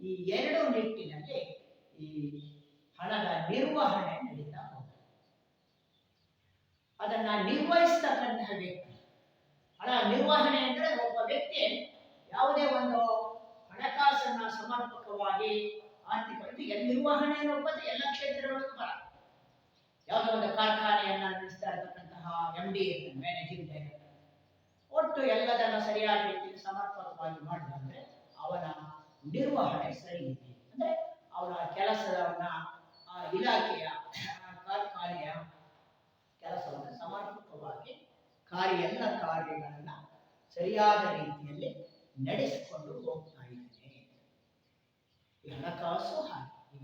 ಈ 2 ನಿಟ್ಟಿನಲ್ಲಿ ಈ ಹಣದ ನಿರ್ವಹಣೆ ನಡೀತಾ ಹೋಗುತ್ತೆ. ಅದನ್ನ ನಿರ್ವಹಿಸ್ತಕ್ಕಂತಹ ವ್ಯಕ್ತಿ, ಹಣ ನಿರ್ವಹಣೆ ಅಂದರೆ ಒಬ್ಬ ವ್ಯಕ್ತಿ ಯಾವುದೇ ಒಂದು ಹಣಕಾಸನ್ನ ಸಮರ್ಪಕವಾಗಿ ಆರ್ಥಿಕ ನಿರ್ವಹಣೆ ಅನ್ನೋದು ಎಲ್ಲ ಕ್ಷೇತ್ರಗಳಿಗೂ ಬರ. ಯಾವುದೋ ಒಂದು ಕಾರ್ಖಾನೆಯನ್ನ ನಡೆಸ್ತಾ ಇರತಕ್ಕಂತಹ MD ಮ್ಯಾನೇಜಿಂಗ್ ಡೈರೆಕ್ಟರ್ ಒಟ್ಟು ಎಲ್ಲದನ್ನು ಸರಿಯಾದ ರೀತಿಯಲ್ಲಿ ಸಮರ್ಪಕವಾಗಿ ಮಾಡಿದಂದ್ರೆ ಅವನ ನಿರ್ವಹಣೆ ಸರಿ ಇದೆ ಅಂದ್ರೆ ಅವರ ಕೆಲಸವನ್ನ ಆ ಇಲಾಖೆಯ ಕಾರ್ಖಾನೆಯ ಕೆಲಸವನ್ನು ಸಮರ್ಪಕವಾಗಿ ಎಲ್ಲ ಕಾರ್ಯಗಳನ್ನ ಸರಿಯಾದ ರೀತಿಯಲ್ಲಿ ನಡೆಸಿಕೊಂಡು ಹೋಗ್ತಾ ಇದ್ದೇನೆ. ಈ ಹಣಕಾಸು ಹಾಗೆ. ಈಗ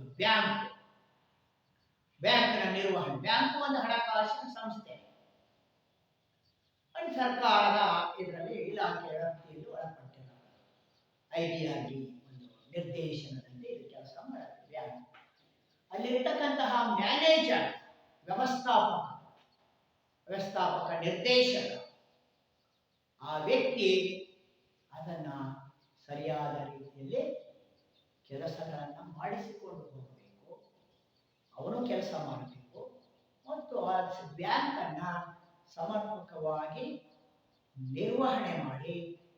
ಬ್ಯಾಂಕ್ನ ನಿರ್ವಹಣೆ. ಬ್ಯಾಂಕ್ ಒಂದು ಹಣಕಾಸಿನ ಸಂಸ್ಥೆ, ಸರ್ಕಾರದ ಇದರಲ್ಲಿ ಇಲಾಖೆಯ ವ್ಯಾಪ್ತಿಯಲ್ಲಿ ಒಳಪಟ್ಟಿರುವ IBRD ಒಂದು ನಿರ್ದೇಶನದಲ್ಲಿ ಇದು ಕೆಲಸ ಮಾಡುತ್ತೆ ಬ್ಯಾಂಕ್. ಅಲ್ಲಿರ್ತಕ್ಕಂತಹ ಮ್ಯಾನೇಜರ್, ವ್ಯವಸ್ಥಾಪಕ ನಿರ್ದೇಶಕ, ಆ ವ್ಯಕ್ತಿ ಅದನ್ನ ಸರಿಯಾದ ರೀತಿಯಲ್ಲಿ ಕೆಲಸಗಳನ್ನು ಮಾಡಿಸಿಕೊಂಡು ಹೋಗಬೇಕು. ಅವನು ಕೆಲಸ ಮಾಡಬೇಕು ಮತ್ತು ಆ ಬ್ಯಾಂಕನ್ನ ಸಮರ್ಪಕವಾಗಿ ನಿರ್ವಹಣೆ ಮಾಡಿ,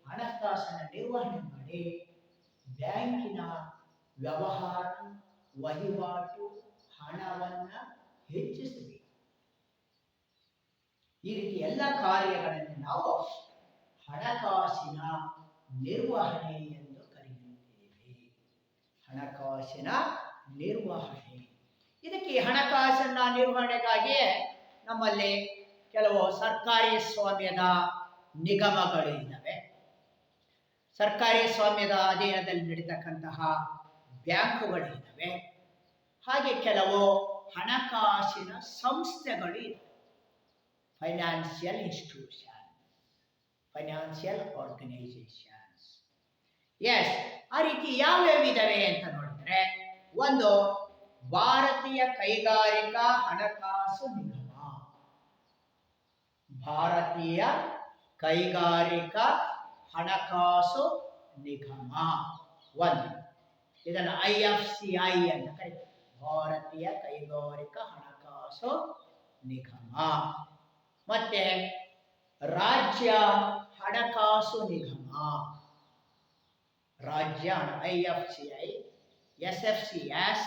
ಹಣಕಾಸಿನ ನಿರ್ವಹಣೆ ಮಾಡಿ, ಬ್ಯಾಂಕಿನ ವಹಿವಾಟು ಹಣವನ್ನ ಹೆಚ್ಚಿಸಬೇಕು. ಈ ರೀತಿ ಎಲ್ಲ ಕಾರ್ಯಗಳನ್ನು ನಾವು ಹಣಕಾಸಿನ ನಿರ್ವಹಣೆ ಎಂದು ಕರೆಯುತ್ತೇವೆ. ಹಣಕಾಸಿನ ನಿರ್ವಹಣೆ. ಇದಕ್ಕೆ ಹಣಕಾಸಿನ ನಿರ್ವಹಣೆಗಾಗಿಯೇ ನಮ್ಮಲ್ಲಿ ಕೆಲವು ಸರ್ಕಾರಿ ಸ್ವಾಮ್ಯದ ನಿಗಮಗಳಿದ್ದಾವೆ. ಸರ್ಕಾರಿ ಸ್ವಾಮ್ಯದ ಅಧೀನದಲ್ಲಿ ನಡೀತಕ್ಕಂತಹ ಬ್ಯಾಂಕುಗಳಿದ್ದಾವೆ. ಹಾಗೆ ಕೆಲವು ಹಣಕಾಸಿನ ಸಂಸ್ಥೆಗಳು ಇವೆ. Financial institution, financial organisations. Yes, ಆ ರೀತಿ ಯಾವ್ಯಾವ ಇದಾವೆ ಅಂತ ನೋಡಿದ್ರೆ, ಒಂದು ಭಾರತೀಯ ಕೈಗಾರಿಕಾ ಹಣಕಾಸು ನಿಗಮ. ಭಾರತೀಯ ಕೈಗಾರಿಕಾ ಹಣಕಾಸು ನಿಗಮ ಒಂದು. ಇದನ್ನು IFCI ಅಂತ ಕರೀತಾರೆ, ಭಾರತೀಯ ಕೈಗಾರಿಕಾ ಹಣಕಾಸು ನಿಗಮ. ಮತ್ತೆ ರಾಜ್ಯ ಹಣಕಾಸು ನಿಗಮ, ರಾಜ್ಯ IFCI, SFCS,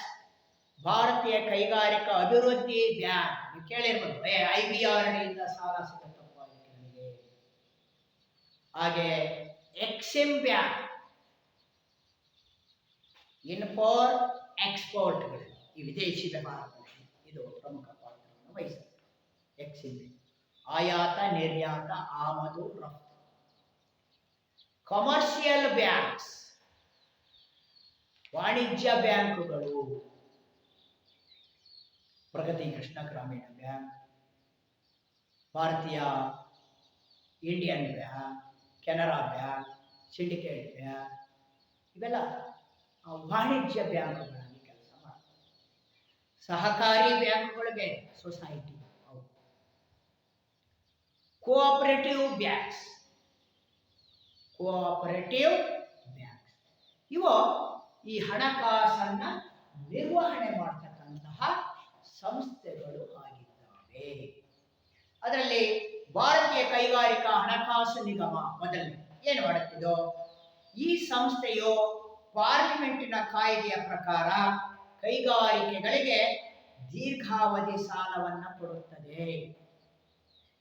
ಭಾರತೀಯ ಕೈಗಾರಿಕಾ ಅಭಿವೃದ್ಧಿ ಬ್ಯಾಂಕ್. ಕೇಳಿರ್ಬೋದು, IBRD ಇಂದ ಸಾಲ ಸಿಗುತ್ತಪ್ಪ ಇದಕ್ಕೆ. ಹಾಗೆ ಎಕ್ಸಿಮ್ ಬ್ಯಾಂಕ್, ಇಂಪೋರ್ಟ್ ಎಕ್ಸ್ಪೋರ್ಟ್ಗಳು, ಈ ವಿದೇಶಿ ವ್ಯವಹಾರಗಳಲ್ಲಿ ಇದು ಪ್ರಮುಖ ಪಾತ್ರವನ್ನು ವಹಿಸುತ್ತೆ. ಎಕ್ಸಿಮ್, ಆಯಾತ ನಿರ್ಯಾತ ಆಮದು ರಫ್ತು. ಕಮರ್ಷಿಯಲ್ ಬ್ಯಾಂಕ್ಸ್, ವಾಣಿಜ್ಯ ಬ್ಯಾಂಕುಗಳು, ಪ್ರಗತಿ ಕೃಷ್ಣ ಗ್ರಾಮೀಣ ಬ್ಯಾಂಕ್, ಭಾರತೀಯ Indian bank, Canara bank, syndicate bank, ಇವೆಲ್ಲ ವಾಣಿಜ್ಯ ಬ್ಯಾಂಕುಗಳಲ್ಲಿ ಕೆಲಸ ಮಾಡ್ತಾರೆ. ಸಹಕಾರಿ ಬ್ಯಾಂಕುಗಳಿಗೆ ಸೊಸೈಟಿ, ಕೋಆಪರೇಟಿವ್ ಬ್ಯಾಂಕ್ಸ್, ಇವು ಈ ಹಣಕಾಸನ್ನ ನಿರ್ವಹಣೆ ಮಾಡತಕ್ಕಂತಹ ಸಂಸ್ಥೆಗಳು ಆಗಿದ್ದಾವೆ. ಅದರಲ್ಲಿ ಭಾರತೀಯ ಕೈಗಾರಿಕಾ ಹಣಕಾಸು ನಿಗಮ ಮೊದಲನೇ ಏನು ಮಾಡುತ್ತಿದ್ದು, ಈ ಸಂಸ್ಥೆಯು ಪಾರ್ಲಿಮೆಂಟಿನ ಕಾಯ್ದೆಯ ಪ್ರಕಾರ ಕೈಗಾರಿಕೆಗಳಿಗೆ ದೀರ್ಘಾವಧಿ ಸಾಲವನ್ನು ಕೊಡುತ್ತದೆ.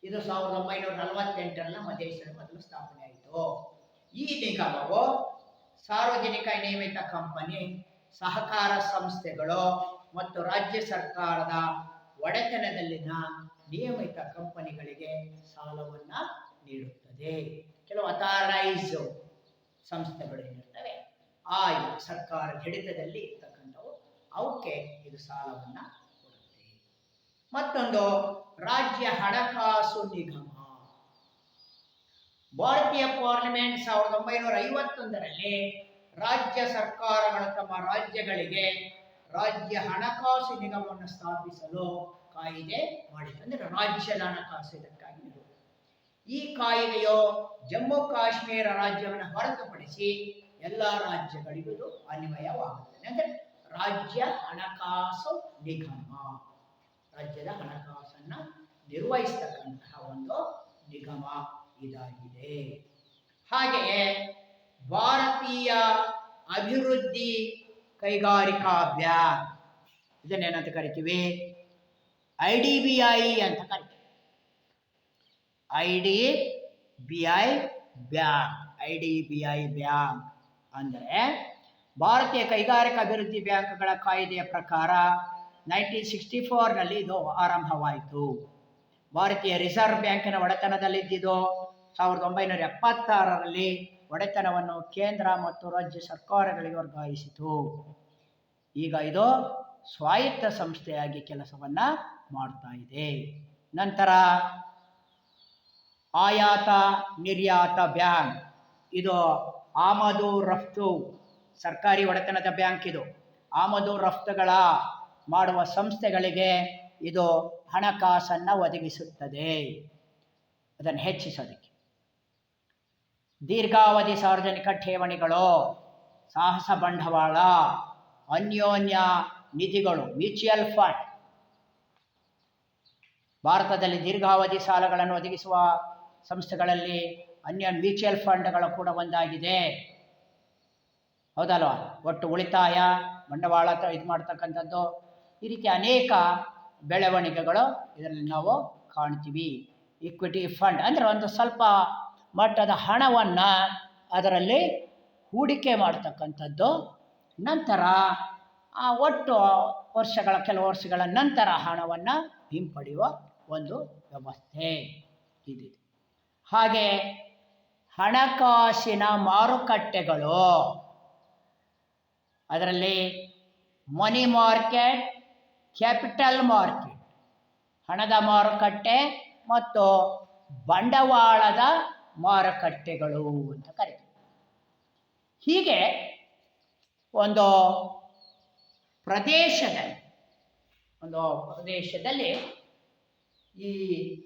ಇದು 1948ರಲ್ಲಿ ನಮ್ಮ ದೇಶದಲ್ಲಿ ಮೊದಲು ಸ್ಥಾಪನೆ ಆಯಿತು. ಈ ನಿಗಮವು ಸಾರ್ವಜನಿಕ ನಿಯಮಿತ ಕಂಪನಿ, ಸಹಕಾರ ಸಂಸ್ಥೆಗಳು ಮತ್ತು ರಾಜ್ಯ ಸರ್ಕಾರದ ಒಡೆತನದಲ್ಲಿನ ನಿಯಮಿತ ಕಂಪನಿಗಳಿಗೆ ಸಾಲವನ್ನು ನೀಡುತ್ತದೆ. ಕೆಲವು ಅಥಾರೈಸ್ ಸಂಸ್ಥೆಗಳು ಏನಿರ್ತವೆ, ಆ ಸರ್ಕಾರದ ಹಿಡಿತದಲ್ಲಿ ಇರ್ತಕ್ಕಂಥವು, ಅವಕ್ಕೆ ಇದು ಸಾಲವನ್ನು ಕೊಡುತ್ತೆ. ಮತ್ತೊಂದು ರಾಜ್ಯ ಹಣಕಾಸು ನಿಗಮ. ಭಾರತೀಯ ಪಾರ್ಲಿಮೆಂಟ್ 1951ರಲ್ಲಿ ರಾಜ್ಯ ಸರ್ಕಾರಗಳು ತಮ್ಮ ರಾಜ್ಯಗಳಿಗೆ ರಾಜ್ಯ ಹಣಕಾಸು ನಿಗಮವನ್ನು ಸ್ಥಾಪಿಸಲು ಕಾಯ್ದೆ ಮಾಡಿತು. ಅಂದರೆ ರಾಜ್ಯದ ಹಣಕಾಸು ಇದಕ್ಕಾಗಿ ಇರುವುದು. ಈ ಕಾಯ್ದೆಯು ಜಮ್ಮು ಕಾಶ್ಮೀರ ರಾಜ್ಯವನ್ನು ಹೊರತುಪಡಿಸಿ ಎಲ್ಲ ರಾಜ್ಯಗಳಿಗೂ ಇದು ಅನ್ವಯವಾಗುತ್ತದೆ. ಅಂದರೆ ರಾಜ್ಯ ಹಣಕಾಸು ನಿಗಮ ರಾಜ್ಯದ ಹಣಕಾಸನ್ನ ನಿರ್ವಹಿಸತಕ್ಕಂತಹ ಒಂದು ನಿಗಮ ಇದಾಗಿದೆ. ಹಾಗೆಯೇ ಭಾರತೀಯ ಅಭಿವೃದ್ಧಿ ಕೈಗಾರಿಕಾ ಬ್ಯಾಂಕ್, ಇದನ್ನೇನಂತ ಕರಿತೀವಿ, IDBI ಅಂತ ಕರಿತೀವಿ. IDBI ಬ್ಯಾಂಕ್ ಅಂದರೆ ಭಾರತೀಯ ಕೈಗಾರಿಕಾ ಅಭಿವೃದ್ಧಿ ಬ್ಯಾಂಕ್ಗಳ ಕಾಯ್ದೆಯ ಪ್ರಕಾರ 1964ನಲ್ಲಿ ಇದು ಆರಂಭವಾಯಿತು. ಭಾರತೀಯ ರಿಸರ್ವ್ ಬ್ಯಾಂಕಿನ ಒಡೆತನದಲ್ಲಿದ್ದಿದ್ದು 1976ರಲ್ಲಿ ಒಡೆತನವನ್ನು ಕೇಂದ್ರ ಮತ್ತು ರಾಜ್ಯ ಸರ್ಕಾರಗಳಿಗೆ ವರ್ಗಾಯಿಸಿತು. ಈಗ ಇದು ಸ್ವಾಯತ್ತ ಸಂಸ್ಥೆಯಾಗಿ ಕೆಲಸವನ್ನ ಮಾಡ್ತಾ ಇದೆ. ನಂತರ ಆಯಾತ ನಿರ್ಯಾತ ಬ್ಯಾಂಕ್, ಇದು ಆಮದು ರಫ್ತು ಸರ್ಕಾರಿ ಒಡೆತನದ ಬ್ಯಾಂಕ್. ಇದು ಆಮದು ರಫ್ತುಗಳ ಮಾಡುವ ಸಂಸ್ಥೆಗಳಿಗೆ ಇದು ಹಣಕಾಸನ್ನು ಒದಗಿಸುತ್ತದೆ, ಅದನ್ನು ಹೆಚ್ಚಿಸೋದಕ್ಕೆ. ದೀರ್ಘಾವಧಿ ಸಾರ್ವಜನಿಕ ಠೇವಣಿಗಳು, ಸಾಹಸ ಬಂಡವಾಳ, ಅನ್ಯೋನ್ಯ ನಿಧಿಗಳು, ಮ್ಯೂಚುವಲ್ ಫಂಡ್. ಭಾರತದಲ್ಲಿ ದೀರ್ಘಾವಧಿ ಸಾಲಗಳನ್ನು ಒದಗಿಸುವ ಸಂಸ್ಥೆಗಳಲ್ಲಿ ಮ್ಯೂಚುವಲ್ ಫಂಡ್ಗಳು ಕೂಡ ಒಂದಾಗಿದೆ, ಹೌದಲ್ವಾ? ಒಟ್ಟು ಉಳಿತಾಯ ಬಂಡವಾಳ ಇದು ಮಾಡ್ತಕ್ಕಂಥದ್ದು, ಈ ರೀತಿ ಅನೇಕ ಬೆಳವಣಿಗೆಗಳು ಇದರಲ್ಲಿ ನಾವು ಕಾಣ್ತೀವಿ. ಈಕ್ವಿಟಿ ಫಂಡ್ ಅಂದರೆ ಒಂದು ಸ್ವಲ್ಪ ಮಟ್ಟದ ಹಣವನ್ನು ಅದರಲ್ಲಿ ಹೂಡಿಕೆ ಮಾಡ್ತಕ್ಕಂಥದ್ದು. ನಂತರ ಒಟ್ಟು ಕೆಲವು ವರ್ಷಗಳ ನಂತರ ಹಣವನ್ನು ಹಿಂಪಡೆಯುವ ಒಂದು ವ್ಯವಸ್ಥೆ ಇದೆ. ಹಾಗೆ ಹಣಕಾಸಿನ ಮಾರುಕಟ್ಟೆಗಳು, ಅದರಲ್ಲಿ ಮನಿ ಮಾರ್ಕೆಟ್, ಕ್ಯಾಪಿಟಲ್ ಮಾರ್ಕೆಟ್, ಹಣದ ಮಾರುಕಟ್ಟೆ ಮತ್ತು ಬಂಡವಾಳದ ಮಾರುಕಟ್ಟೆಗಳು ಅಂತ ಕರೀತೀವಿ. ಹೀಗೆ ಒಂದು ಪ್ರದೇಶದಲ್ಲಿ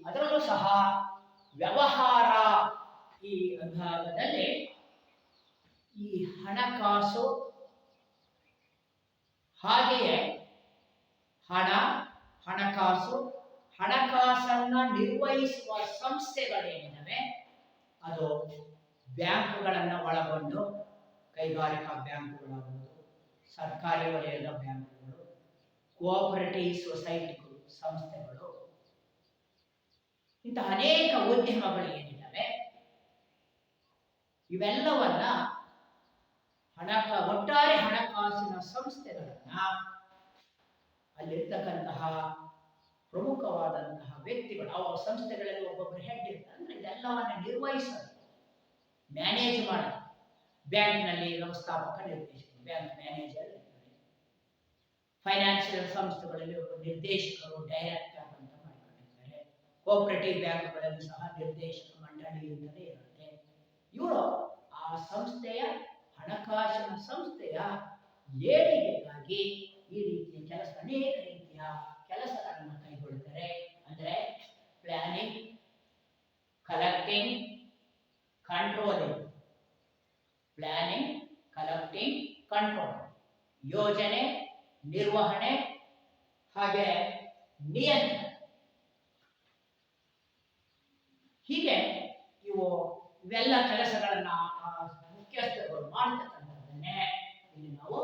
ಅದರಲ್ಲೂ ಸಹ ವ್ಯವಹಾರ ಈ ವಿಭಾಗದಲ್ಲಿ ಈ ಹಣಕಾಸು, ಹಾಗೆಯೇ ಹಣಕಾಸನ್ನು ನಿರ್ವಹಿಸುವ ಸಂಸ್ಥೆಗಳೇನಿವೆ ಅದು ಬ್ಯಾಂಕ್ಗಳನ್ನು ಒಳಗೊಂಡು ಕೈಗಾರಿಕಾ ಬ್ಯಾಂಕ್ಗಳಾಗುವುದು, ಸರ್ಕಾರಿ ವಲಯದ ಬ್ಯಾಂಕ್ಗಳು, ಕೋಆಪರೇಟಿವ್ ಸೊಸೈಟಿಗಳು, ಸಂಸ್ಥೆಗಳು, ಇಂತಹ ಅನೇಕ ಉದ್ಯಮಗಳು ಏನಿದ್ದಾವೆ ಇವೆಲ್ಲವನ್ನ ಒಟ್ಟಾರೆ ಹಣಕಾಸಿನ ಸಂಸ್ಥೆಗಳನ್ನ ಅಲ್ಲಿರ್ತಕ್ಕಂತಹ ಪ್ರಮುಖವಾದಂತಹ ವ್ಯಕ್ತಿಗಳು, ಆ ಸಂಸ್ಥೆಗಳಲ್ಲಿ ಒಬ್ಬೊಬ್ಬರು ಹೆಡ್ ಇರ್ತಾರೆ. ಅಂದ್ರೆ ಇದೆಲ್ಲವನ್ನ ನಿರ್ವಹಿಸೋದು, ಮ್ಯಾನೇಜ್ ಮಾಡೋದು. ಬ್ಯಾಂಕ್ನಲ್ಲಿ ವ್ಯವಸ್ಥಾಪಕ ನಿರ್ದೇಶಕರು, ಬ್ಯಾಂಕ್ ಮ್ಯಾನೇಜರ್ ಇರ್ತಾರೆ. ಫೈನಾನ್ಷಿಯಲ್ ಸಂಸ್ಥೆಗಳಲ್ಲಿ ಒಬ್ಬ ನಿರ್ದೇಶಕರು, ಡೈರೆಕ್ಟರ್ ಅಂತ ಮಾಡಿಕೊಂಡಿರ್ತಾರೆ. ಕೋಆಪರೇಟಿವ್ ಬ್ಯಾಂಕ್ಗಳಲ್ಲಿ ಸಹ ನಿರ್ದೇಶಕ ಮಂಡಳಿ ಅಂತಲೇ ಇರುತ್ತೆ. ಇವರು ಆ ಸಂಸ್ಥೆಯ ಹಣಕಾಸಿನ ಸಂಸ್ಥೆಯ ಏಳಿಗೆಗಾಗಿ ಈ ರೀತಿಯ ಅನೇಕ ರೀತಿಯ ಕೆಲಸಗಳನ್ನು ಕೈಗೊಳ್ಳುತ್ತಾರೆ. ಅಂದರೆ planning, collecting, controlling. Planning, collecting, control, ಯೋಜನೆ, ನಿರ್ವಹಣೆ, ಹಾಗೆ ನಿಯಂತ್ರಣ. ಹೀಗೆ ಇವೆಲ್ಲ ಕೆಲಸಗಳನ್ನ ಮುಖ್ಯಸ್ಥರು ಮಾಡ್ತಕ್ಕಂಥದ್ದನ್ನೇ ಇಲ್ಲಿ ನಾವು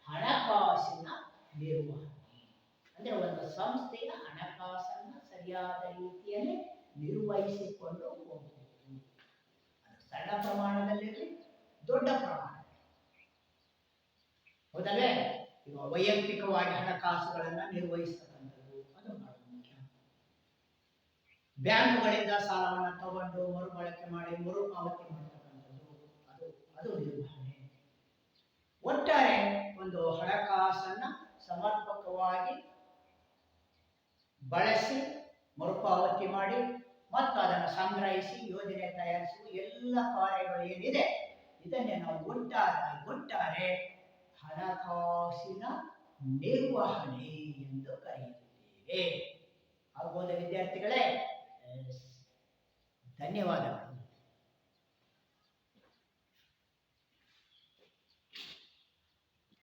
ಹಣಕಾಸಿನ ನಿರ್ವಹಣೆ ಅಂದ್ರೆ ಒಂದು ಸಂಸ್ಥೆಯ ಹಣಕಾಸನ್ನು ಸರಿಯಾದ ರೀತಿಯಲ್ಲಿ ನಿರ್ವಹಿಸಿಕೊಂಡು ಹೋಗಬೇಕು. ಸಣ್ಣ ಪ್ರಮಾಣದಲ್ಲಿ, ದೊಡ್ಡ ಪ್ರಮಾಣ, ಹೌದಲ್ಲೇ? ಈಗ ವೈಯಕ್ತಿಕವಾಗಿ ಹಣಕಾಸುಗಳನ್ನ ನಿರ್ವಹಿಸ್ತಕ್ಕಂಥದ್ದು ಅದು ಬಹಳ ಮುಖ್ಯ. ಬ್ಯಾಂಕ್ಗಳಿಂದ ಸಾಲವನ್ನು ತಗೊಂಡು ಮರುಬಳಕೆ ಮಾಡಿ ಮರುಪಾವತಿ ಮಾಡತಕ್ಕಂಥದ್ದು ಅದು ನಿರ್ವಹಣೆ. ಒಟ್ಟಾರೆ ಒಂದು ಹಣಕಾಸನ್ನ ಸಮರ್ಪಕವಾಗಿ ಬಳಸಿ ಮರುಪಾವತಿ ಮಾಡಿ ಮತ್ತು ಅದನ್ನು ಸಂಗ್ರಹಿಸಿ ಯೋಜನೆ ತಯಾರಿಸುವ ಎಲ್ಲ ಕಾರ್ಯಗಳು ಏನಿದೆ ಇದನ್ನೇ ನಾವು ಒಟ್ಟಾರೆ ಹಣಕಾಸಿನ ನಿರ್ವಹಣೆ ಎಂದು ಕರೆಯುತ್ತೇವೆ. ಆಗ್ಬೋದ ವಿದ್ಯಾರ್ಥಿಗಳೇ? ಧನ್ಯವಾದಗಳು.